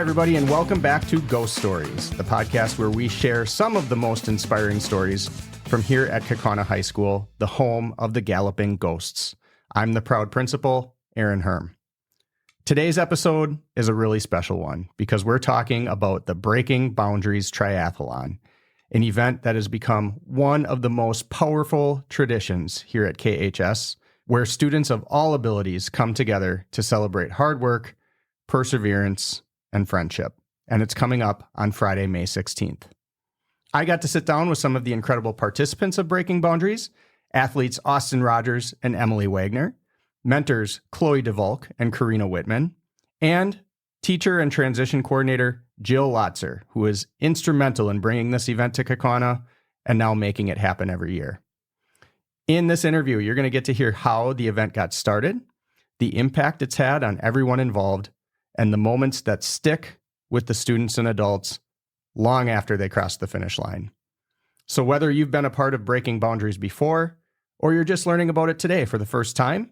everybody, and welcome back to Ghost Stories, the podcast where we share some of the most inspiring stories from here at Kaukauna High School, the home of the Galloping Ghosts. I'm the proud principal, Aaron Herm. Today's episode is a really special one because we're talking about the Breaking Boundaries Triathlon, an event that has become one of the most powerful traditions here at KHS, where students of all abilities come together to celebrate hard work, perseverance, and friendship. And it's coming up on Friday, May 16th. I got to sit down with some of the incredible participants of Breaking Boundaries, athletes Austin Rogers and Emily Wagner, mentors Chloe DeVolk and Karina Whitman, and teacher and transition coordinator Jill Lotzer, who is instrumental in bringing this event to Kaukauna and now making it happen every year. In this interview, you're going to get to hear how the event got started, the impact it's had on everyone involved, and the moments that stick with the students and adults long after they cross the finish line. So whether you've been a part of Breaking Boundaries before, or you're just learning about it today for the first time,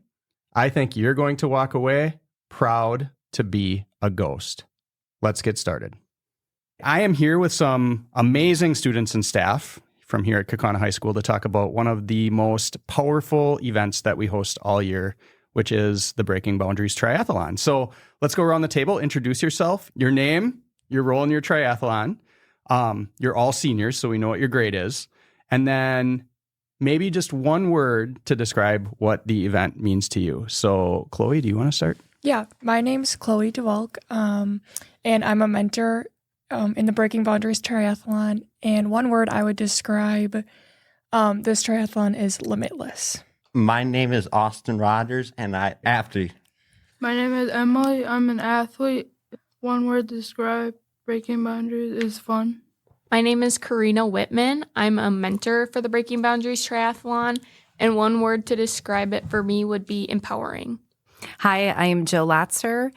I think you're going to walk away proud to be a ghost. Let's get started. I am here with some amazing students and staff from here at Kaukauna High School to talk about one of the most powerful events that we host all year, which is the Breaking Boundaries Triathlon. So let's go around the table, introduce yourself, your name, your role in your triathlon. You're all seniors, so we know what your grade is. And then maybe just one word to describe what the event means to you. So Chloe, do you want to start? Yeah, my name's Chloe DeVolk, and I'm a mentor in the Breaking Boundaries Triathlon. And one word I would describe this triathlon is limitless. My name is Austin Rogers, and My name is Emily. I'm an athlete. One word to describe Breaking Boundaries is fun. My name is Karina Whitman. I'm a mentor for the Breaking Boundaries Triathlon, and one word to describe it for me would be empowering. Hi, I'm Jill Lotzer.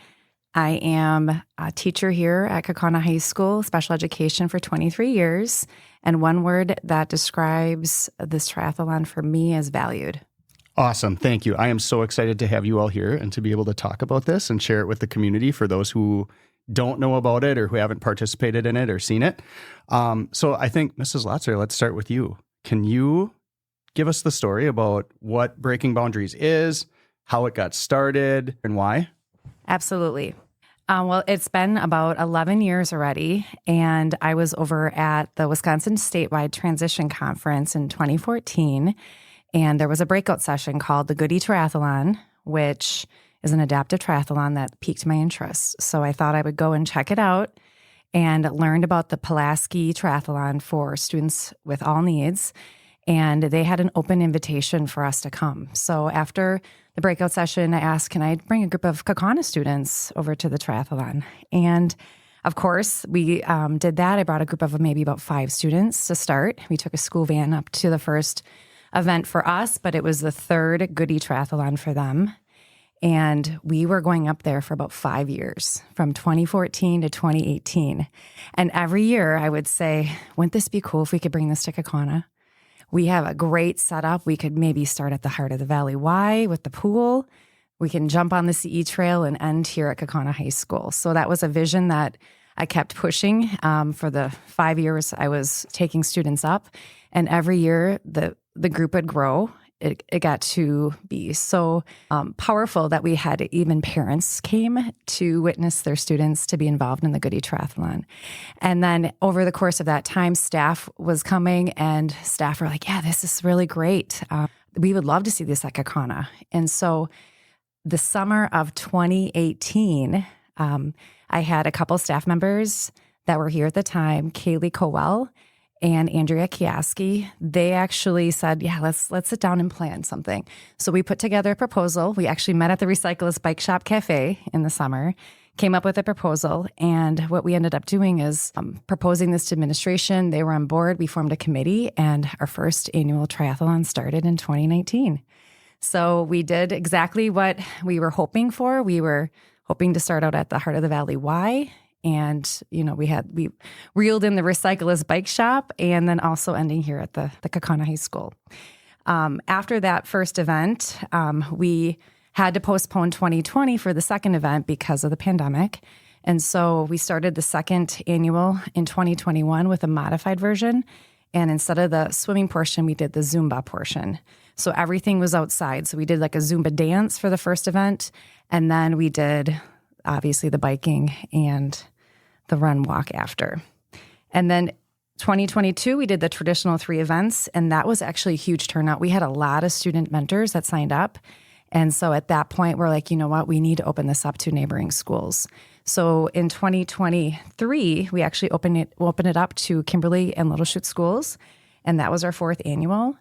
I am a teacher here at Kaukauna High School, special education for 23 years, and one word that describes this triathlon for me is valued. Awesome. Thank you. I am so excited to have you all here and to be able to talk about this and share it with the community for those who don't know about it or who haven't participated in it or seen it. So I think, Mrs. Lotzer, let's start with you. Can you give us the story about what Breaking Boundaries is, how it got started, and why? Absolutely. Well, it's been about 11 years already, and I was over at the Wisconsin Statewide Transition Conference in 2014, and there was a breakout session called the Goody Triathlon, which is an adaptive triathlon that piqued my interest. So I thought I would go and check it out and learned about the Pulaski Triathlon for students with all needs. And they had an open invitation for us to come. So after the breakout session, I asked, can I bring a group of Kaukauna students over to the triathlon? And of course, we did that. I brought a group of maybe about 5 students to start. We took a school van up to the first event for us, but it was the third Goody Triathlon for them. And we were going up there for about 5 years, from 2014 to 2018. And every year I would say, wouldn't this be cool if we could bring this to Kaukauna? We have a great setup. We could maybe start at the Heart of the Valley Y with the pool. We can jump on the CE Trail and end here at Kaukauna High School. So that was a vision that I kept pushing for the 5 years I was taking students up. And every year the group would grow. It got to be so powerful that we had even parents came to witness their students to be involved in the Goody Triathlon. And then over the course of that time, staff was coming and staff were like, yeah, this is really great. We would love to see this at Kaukauna. And so the summer of 2018, I had a couple staff members that were here at the time, Kaylee Cowell and Andrea Kiaski. They actually said, yeah, let's sit down and plan something. So we put together a proposal. We actually met at the Recyclist Bike Shop Cafe in the summer, came up with a proposal. And what we ended up doing is proposing this to administration. They were on board. We formed a committee, and our first annual triathlon started in 2019. So we did exactly what we were hoping for. We were hoping to start out at the Heart of the Valley Y. And, we reeled in the Recyclist Bike Shop and then also ending here at the Kaukauna High School. After that first event, we had to postpone 2020 for the second event because of the pandemic. And so we started the second annual in 2021 with a modified version. And instead of the swimming portion, we did the Zumba portion. So everything was outside. So we did like a Zumba dance for the first event. And then we did obviously the biking and the run walk after. And then 2022, we did the traditional 3 events. And that was actually a huge turnout. We had a lot of student mentors that signed up. And so at that point, we're like, you know what? We need to open this up to neighboring schools. So in 2023, we actually opened it up to Kimberly and Little Chute schools, and that was our 4th annual.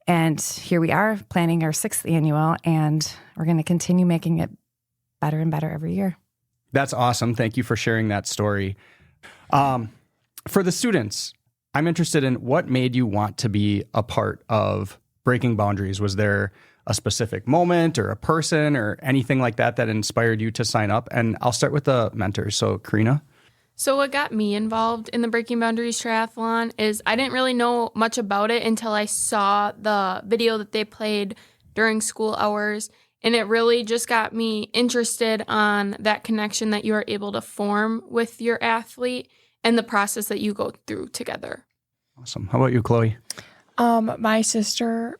And here we are planning our 6th annual, and we're going to continue making it better and better every year. That's awesome. Thank you for sharing that story. For the students, I'm interested in what made you want to be a part of Breaking Boundaries. Was there a specific moment or a person or anything like that that inspired you to sign up? And I'll start with the mentors. So, Karina? So what got me involved in the Breaking Boundaries Triathlon is I didn't really know much about it until I saw the video that they played during school hours. And it really just got me interested on that connection that you are able to form with your athlete and the process that you go through together. Awesome. How about you, Chloe? My sister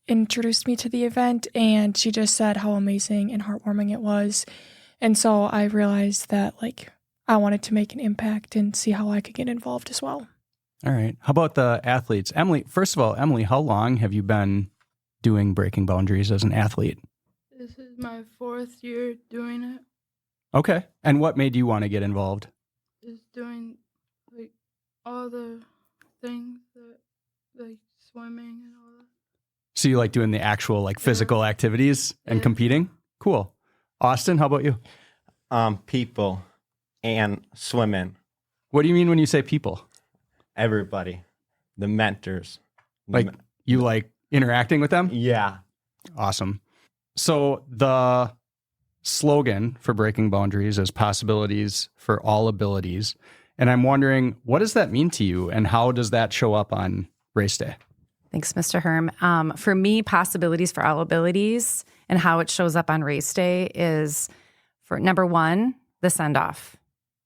introduced me to the event, and she just said how amazing and heartwarming it was. And so I realized that I wanted to make an impact and see how I could get involved as well. All right. How about the athletes? Emily, first of all, how long have you been doing Breaking Boundaries as an athlete? This is my 4th year doing it. Okay. And what made you want to get involved? Is doing all the things that swimming and all that. So you like doing the actual physical activities and competing? Cool. Austin, how about you? People and swimming. What do you mean when you say people? Everybody. The mentors. You like interacting with them? Yeah. Awesome. So the slogan for Breaking Boundaries is possibilities for all abilities. And I'm wondering, what does that mean to you and how does that show up on race day? Thanks, Mr. Herm. For me, possibilities for all abilities and how it shows up on race day is, for number 1, the send-off.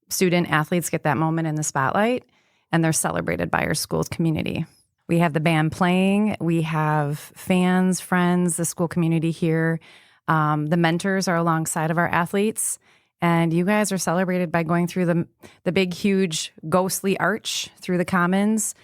Student athletes get that moment in the spotlight, and they're celebrated by our school's community. We have the band playing. We have fans, friends, the school community here. The mentors are alongside of our athletes, and you guys are celebrated by going through the big, huge, ghostly arch through the commons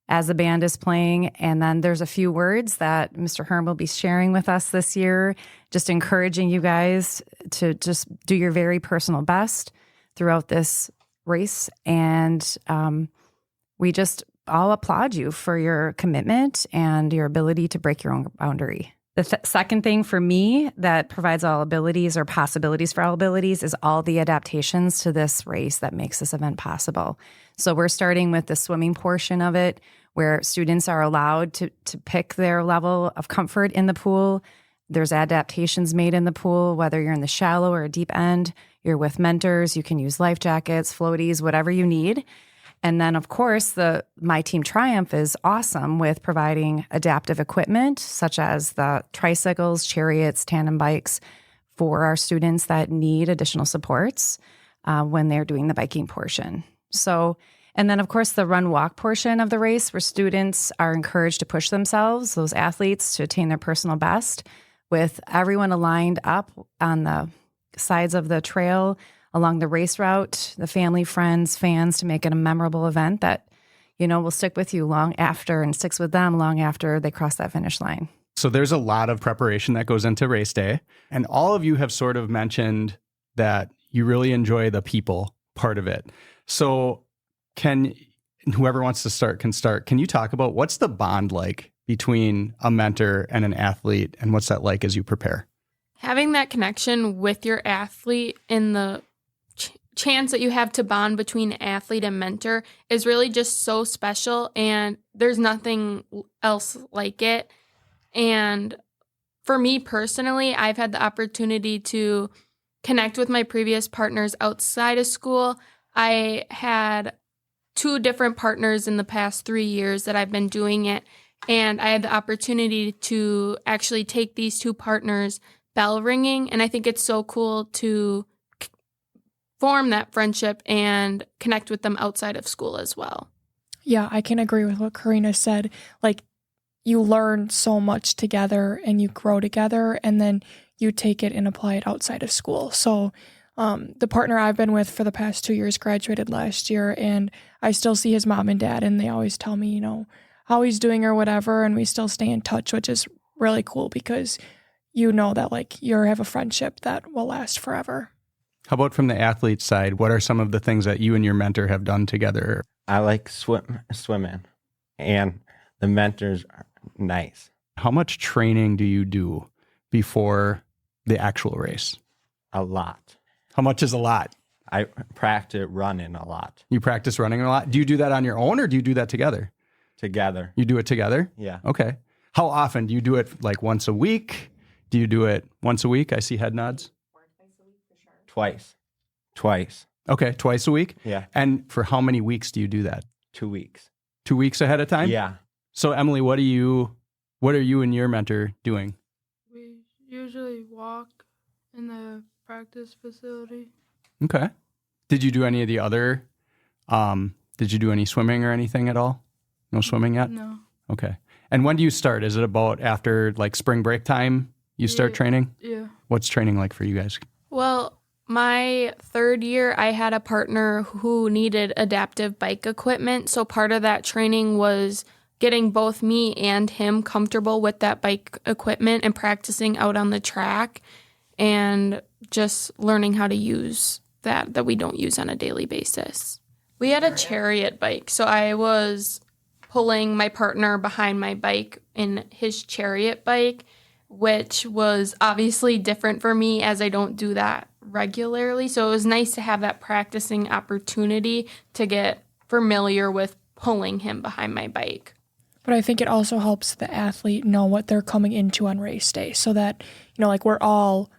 as the band is playing. And then there's a few words that Mr. Herm will be sharing with us this year, just encouraging you guys to just do your very personal best throughout this race. And we just all applaud you for your commitment and your ability to break your own boundary. The second thing for me that provides all abilities or possibilities for all abilities is all the adaptations to this race that makes this event possible. So we're starting with the swimming portion of it, where students are allowed to pick their level of comfort in the pool. There's adaptations made in the pool, whether you're in the shallow or deep end, you're with mentors, you can use life jackets, floaties, whatever you need. And then, of course, My Team Triumph is awesome with providing adaptive equipment, such as the tricycles, chariots, tandem bikes, for our students that need additional supports when they're doing the biking portion. So, and then, of course, the run-walk portion of the race, where students are encouraged to push themselves, those athletes, to attain their personal best, with everyone aligned up on the sides of the trail, along the race route, the family, friends, fans, to make it a memorable event that, will stick with you long after and sticks with them long after they cross that finish line. So there's a lot of preparation that goes into race day. And all of you have sort of mentioned that you really enjoy the people part of it. So whoever wants to start can start. Can you talk about what's the bond like between a mentor and an athlete, and what's that like as you prepare? Having that connection with your athlete and the chance that you have to bond between athlete and mentor is really just so special, and there's nothing else like it. And for me personally, I've had the opportunity to connect with my previous partners outside of school. I had 2 different partners in the past 3 years that I've been doing it, and I had the opportunity to actually take these 2 partners bell ringing, and I think it's so cool form that friendship and connect with them outside of school as well. Yeah, I can agree with what Karina said. Like, you learn so much together and you grow together, and then you take it and apply it outside of school. So the partner I've been with for the past 2 years graduated last year, and I still see his mom and dad, and they always tell me, how he's doing or whatever, and we still stay in touch, which is really cool because you know that like you have a friendship that will last forever. How about from the athlete side? What are some of the things that you and your mentor have done together? I like swimming, and the mentors are nice. How much training do you do before the actual race? A lot. How much is a lot? I practice running a lot. You practice running a lot? Do you do that on your own or do you do that together? Together. You do it together? Yeah. Okay. How often? Do you do it like once a week? Do you do it once a week? I see head nods. Twice. Okay, twice a week? Yeah. And for how many weeks do you do that? 2 weeks. 2 weeks ahead of time? Yeah. So Emily, what are you and your mentor doing? We usually walk in the practice facility. Okay. Did you do any of the other, did you do any swimming or anything at all? No swimming yet? No. Okay. And when do you start? Is it about after like spring break time you start training? Yeah. What's training like for you guys? Well, my third year, I had a partner who needed adaptive bike equipment. So part of that training was getting both me and him comfortable with that bike equipment and practicing out on the track and just learning how to use that we don't use on a daily basis. We had a chariot bike. So I was pulling my partner behind my bike in his chariot bike, which was obviously different for me as I don't do that regularly. So it was nice to have that practicing opportunity to get familiar with pulling him behind my bike. But I think it also helps the athlete know what they're coming into on race day so that, like we're all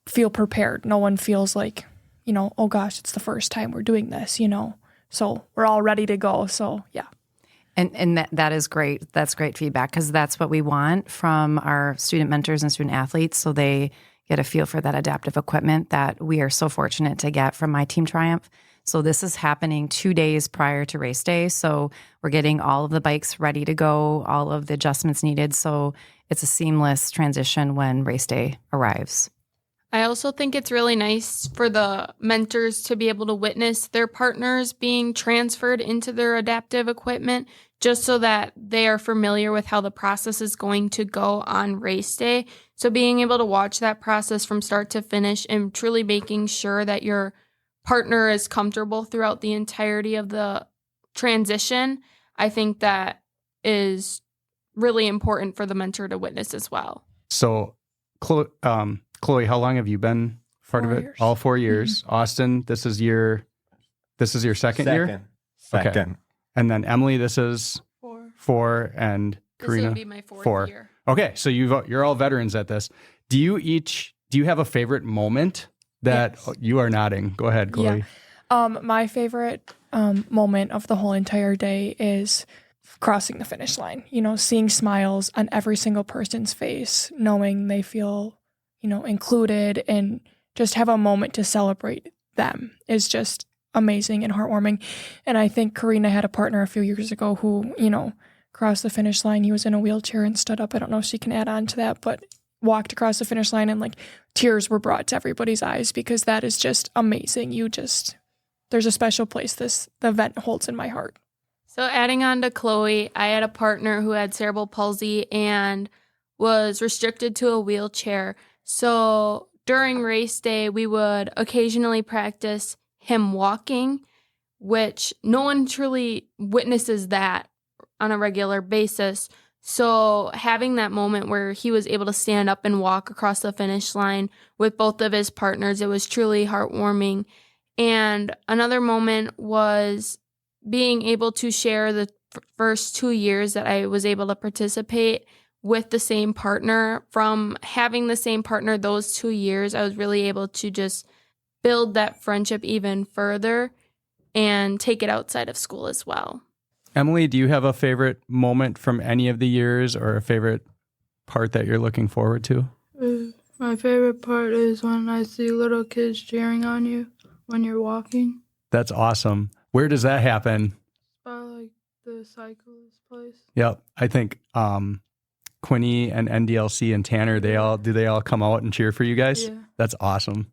feel prepared. No one feels like, oh gosh, it's the first time we're doing this, So we're all ready to go. So, yeah. And that is great. That's great feedback because that's what we want from our student mentors and student athletes so they get a feel for that adaptive equipment that we are so fortunate to get from My Team Triumph. So this is happening 2 days prior to race day. So we're getting all of the bikes ready to go, all of the adjustments needed. So it's a seamless transition when race day arrives. I also think it's really nice for the mentors to be able to witness their partners being transferred into their adaptive equipment just so that they are familiar with how the process is going to go on race day. So being able to watch that process from start to finish and truly making sure that your partner is comfortable throughout the entirety of the transition, I think that is really important for the mentor to witness as well. So, Chloe, how long have you been part of it? 4 years. All 4 years. Mm-hmm. Austin, this is your second year? Second. Okay. And then Emily, this is 4, and Karina, This would be my fourth 4. year. Okay, so you're all veterans at this. Do you have a favorite moment that you are nodding? Go ahead, Chloe. Yeah. My favorite moment of the whole entire day is crossing the finish line. Seeing smiles on every single person's face, knowing they feel, included, and just have a moment to celebrate them is just amazing and heartwarming. And I think Karina had a partner a few years ago who, crossed the finish line. He was in a wheelchair and stood up. I don't know if she can add on to that, but walked across the finish line and like tears were brought to everybody's eyes because that is just amazing. There's a special place the event holds in my heart. So adding on to Chloe, I had a partner who had cerebral palsy and was restricted to a wheelchair. So during race day, we would occasionally practice him walking, which no one truly witnesses that on a regular basis. So having that moment where he was able to stand up and walk across the finish line with both of his partners, it was truly heartwarming. And another moment was being able to share the first 2 years that I was able to participate with the same partner. From having the same partner those 2 years, I was really able to just build that friendship even further and take it outside of school as well. Emily, do you have a favorite moment from any of the years or a favorite part that you're looking forward to? My favorite part is when I see little kids cheering on you when you're walking. That's awesome. Where does that happen? By like the cyclist place. Yep. I think Quinny and NDLC and Tanner, they all come out and cheer for you guys? Yeah. That's awesome.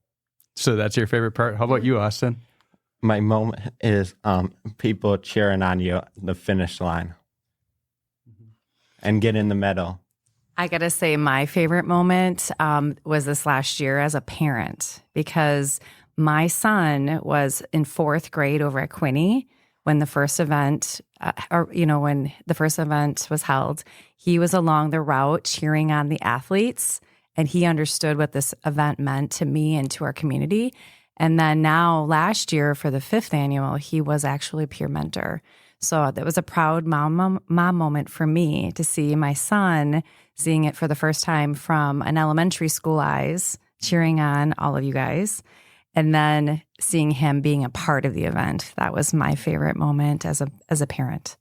So that's your favorite part. How about you, Austin? My moment is people cheering on you at the finish line and getting the medal. I got to say, my favorite moment was this last year as a parent, because my son was in 4th grade over at Quinny when the first event, when the first event was held. He was along the route cheering on the athletes, and he understood what this event meant to me and to our community. And then now last year for the 5th annual, he was actually a peer mentor. So that was a proud mom moment for me to see my son seeing it for the first time from an elementary school eyes, cheering on all of you guys, and then seeing him being a part of the event. That was my favorite moment as a parent.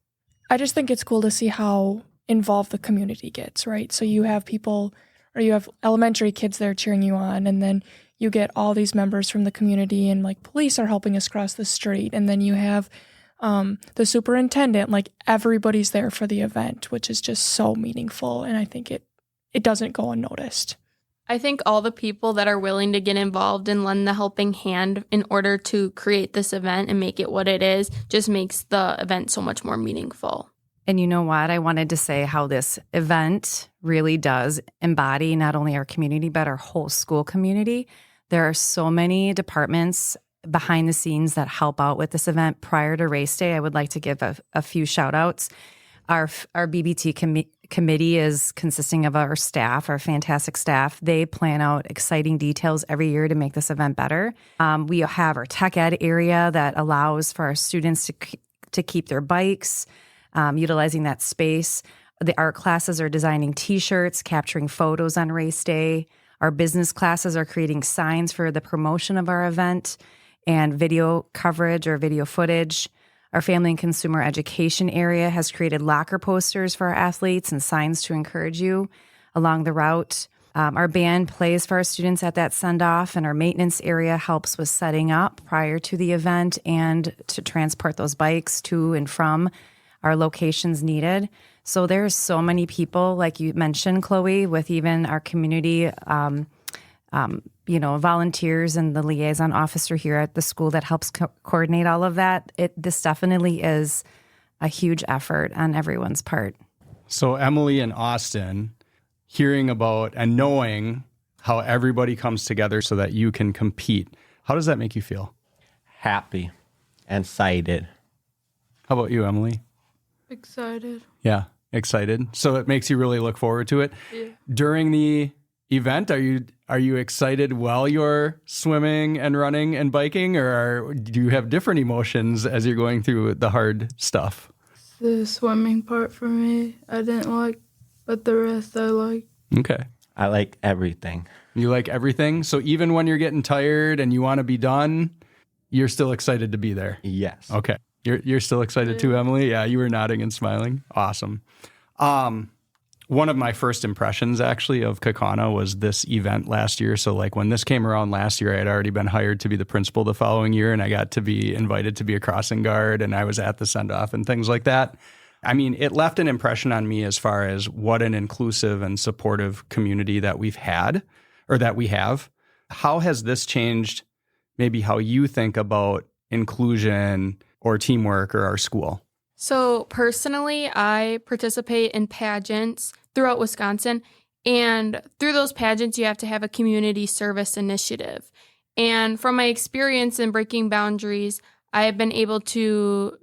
I just think it's cool to see how involved the community gets, right? So you have people, or you have elementary kids there cheering you on, and then you get all these members from the community, and like police are helping us cross the street, and then you have the superintendent, like everybody's there for the event, which is just so meaningful. And I think it doesn't go unnoticed. I think all the people that are willing to get involved and lend the helping hand in order to create this event and make it what it is just makes the event so much more meaningful. And you know what? I wanted to say how this event really does embody not only our community, but our whole school community. There are so many departments behind the scenes that help out with this event. Prior to race day, I would like to give a few shout outs. Our BBT committee is consisting of our staff, our fantastic staff. They plan out exciting details every year to make this event better. We have our tech ed area that allows for our students to keep their bikes, utilizing that space. The art classes are designing T-shirts, capturing photos on race day. Our business classes are creating signs for the promotion of our event and video coverage or video footage. Our family and consumer education area has created locker posters for our athletes and signs to encourage you along the route. Our band plays for our students at that send-off, and our maintenance area helps with setting up prior to the event and to transport those bikes to and from our locations needed. So there's so many people, like you mentioned, Chloe, with even our community volunteers and the liaison officer here at the school that helps coordinate all of that. This definitely is a huge effort on everyone's part. So Emily and Austin, hearing about and knowing how everybody comes together so that you can compete, how does that make you feel? Happy and excited. How about you, Emily? Excited. Yeah, excited. So it makes you really look forward to it. Yeah. During the event, are you excited while you're swimming and running and biking, or do you have different emotions as you're going through the hard stuff? The swimming part for me, I didn't like, but the rest I like. Okay. I like everything. You like everything? So even when you're getting tired and you want to be done, you're still excited to be there? Yes. Okay. You're still excited too, Emily? Yeah, you were nodding and smiling. Awesome. One of my first impressions actually of Kaukauna was this event last year. So like when this came around last year, I had already been hired to be the principal the following year, and I got to be invited to be a crossing guard, and I was at the send-off and things like that. I mean, it left an impression on me as far as what an inclusive and supportive community that we've had, or that we have. How has this changed maybe how you think about inclusion or teamwork or our school? So personally, I participate in pageants throughout Wisconsin, and through those pageants, you have to have a community service initiative. And from my experience in Breaking Boundaries, I have been able to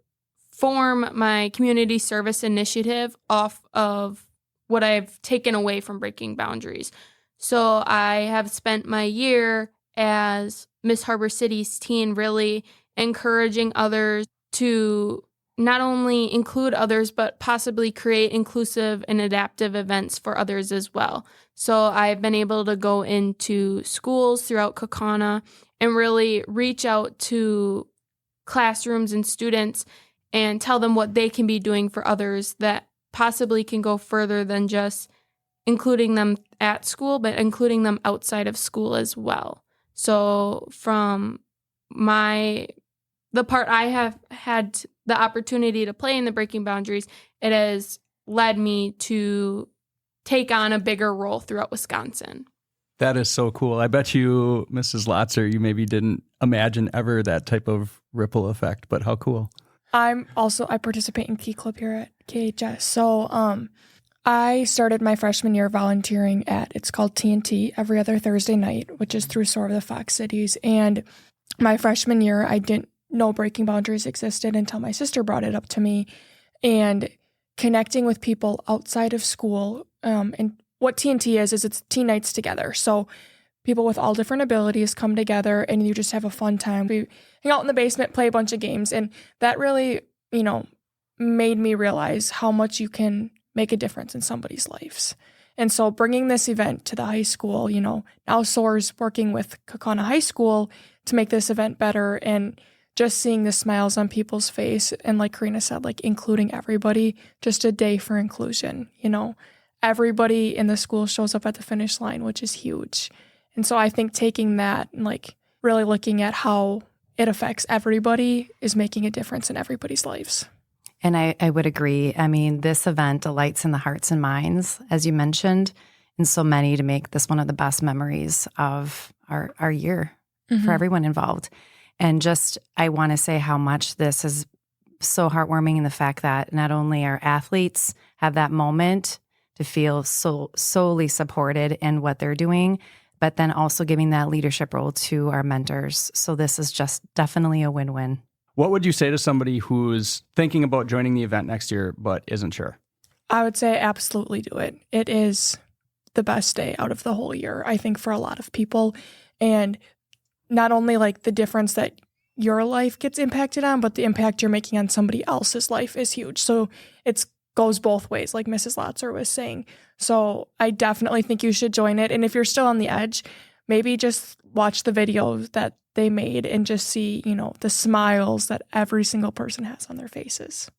form my community service initiative off of what I've taken away from Breaking Boundaries. So I have spent my year as Miss Harbor City's teen really encouraging others to not only include others, but possibly create inclusive and adaptive events for others as well. So I've been able to go into schools throughout Kaukauna and really reach out to classrooms and students and tell them what they can be doing for others that possibly can go further than just including them at school, but including them outside of school as well. So from the part I have had the opportunity to play in the Breaking Boundaries, it has led me to take on a bigger role throughout Wisconsin. That is so cool. I bet you, Mrs. Lotzer, you maybe didn't imagine ever that type of ripple effect, but how cool. I participate in Key Club here at KHS. So I started my freshman year volunteering it's called TNT every other Thursday night, which is through Soar of the Fox Cities. And my freshman year, I didn't know Breaking Boundaries existed until my sister brought it up to me. And connecting with people outside of school, and what TNT is it's teen nights together. So people with all different abilities come together and you just have a fun time. We hang out in the basement, play a bunch of games. And that really, made me realize how much you can make a difference in somebody's lives. And so bringing this event to the high school, now SOAR's working with Kaukauna High School to make this event better, and just seeing the smiles on people's face. And like Karina said, like including everybody, just a day for inclusion, everybody in the school shows up at the finish line, which is huge. And so I think taking that and like really looking at how it affects everybody is making a difference in everybody's lives. And I would agree. I mean, this event delights in the hearts and minds, as you mentioned, and so many to make this one of the best memories of our year for everyone involved. And just, I want to say how much this is so heartwarming in the fact that not only our athletes have that moment to feel so solely supported in what they're doing, but then also giving that leadership role to our mentors. So this is just definitely a win-win. What would you say to somebody who's thinking about joining the event next year but isn't sure? I would say absolutely do it. It is the best day out of the whole year, I think, for a lot of people. And not only like the difference that your life gets impacted on, but the impact you're making on somebody else's life is huge. So it goes both ways, like Mrs. Lotzer was saying. So I definitely think you should join it. And if you're still on the edge, maybe just watch the videos that they made and just see, the smiles that every single person has on their faces.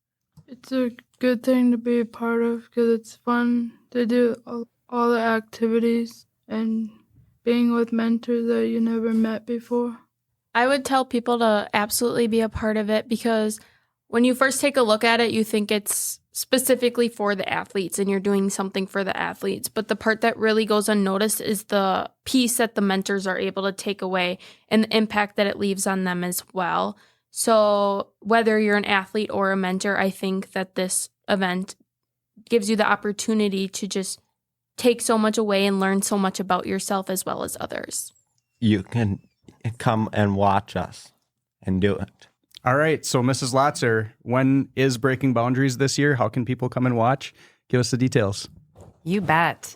It's a good thing to be a part of because it's fun to do all the activities and being with mentors that you never met before. I would tell people to absolutely be a part of it because when you first take a look at it, you think it's specifically for the athletes and you're doing something for the athletes. But the part that really goes unnoticed is the piece that the mentors are able to take away and the impact that it leaves on them as well. So whether you're an athlete or a mentor, I think that this event gives you the opportunity to just take so much away and learn so much about yourself as well as others. You can come and watch us and do it. All right. So, Mrs. Lotzer, when is Breaking Boundaries this year? How can people come and watch? Give us the details. You bet.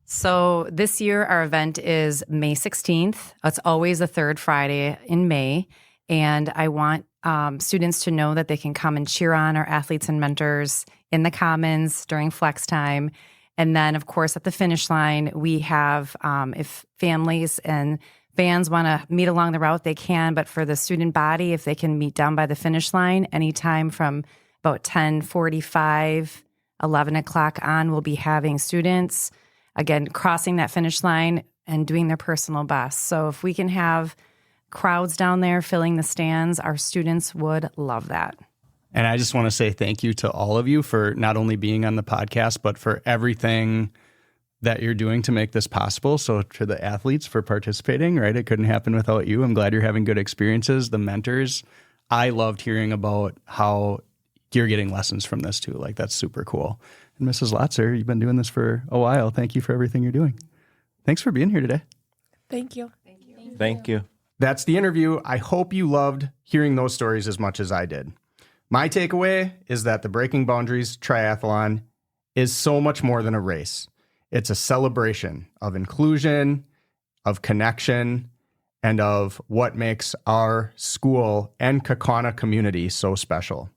So this year, our event is May 16th. It's always the third Friday in May. And I want students to know that they can come and cheer on our athletes and mentors in the Commons during flex time. And then, of course, at the finish line, we have, if families and fans want to meet along the route, they can. But for the student body, if they can meet down by the finish line, anytime from about 10:45, 11 o'clock on, we'll be having students, again, crossing that finish line and doing their personal best. So if we can have crowds down there filling the stands, our students would love that. And I just want to say thank you to all of you for not only being on the podcast, but for everything that you're doing to make this possible. So to the athletes for participating, right? It couldn't happen without you. I'm glad you're having good experiences. The mentors, I loved hearing about how you're getting lessons from this too. Like, that's super cool. And Mrs. Lotzer, you've been doing this for a while. Thank you for everything you're doing. Thanks for being here today. Thank you. Thank you. That's the interview. I hope you loved hearing those stories as much as I did. My takeaway is that the Breaking Boundaries Triathlon is so much more than a race. It's a celebration of inclusion, of connection, and of what makes our school and Kaukauna community so special.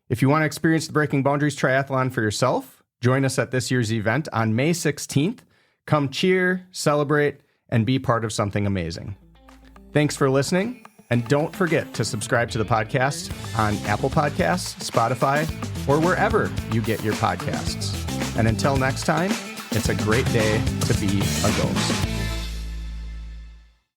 If you want to experience the Breaking Boundaries Triathlon for yourself, join us at this year's event on May 16th. Come cheer, celebrate, and be part of something amazing. Thanks for listening, and don't forget to subscribe to the podcast on Apple Podcasts, Spotify, or wherever you get your podcasts. And until next time, it's a great day to be a ghost.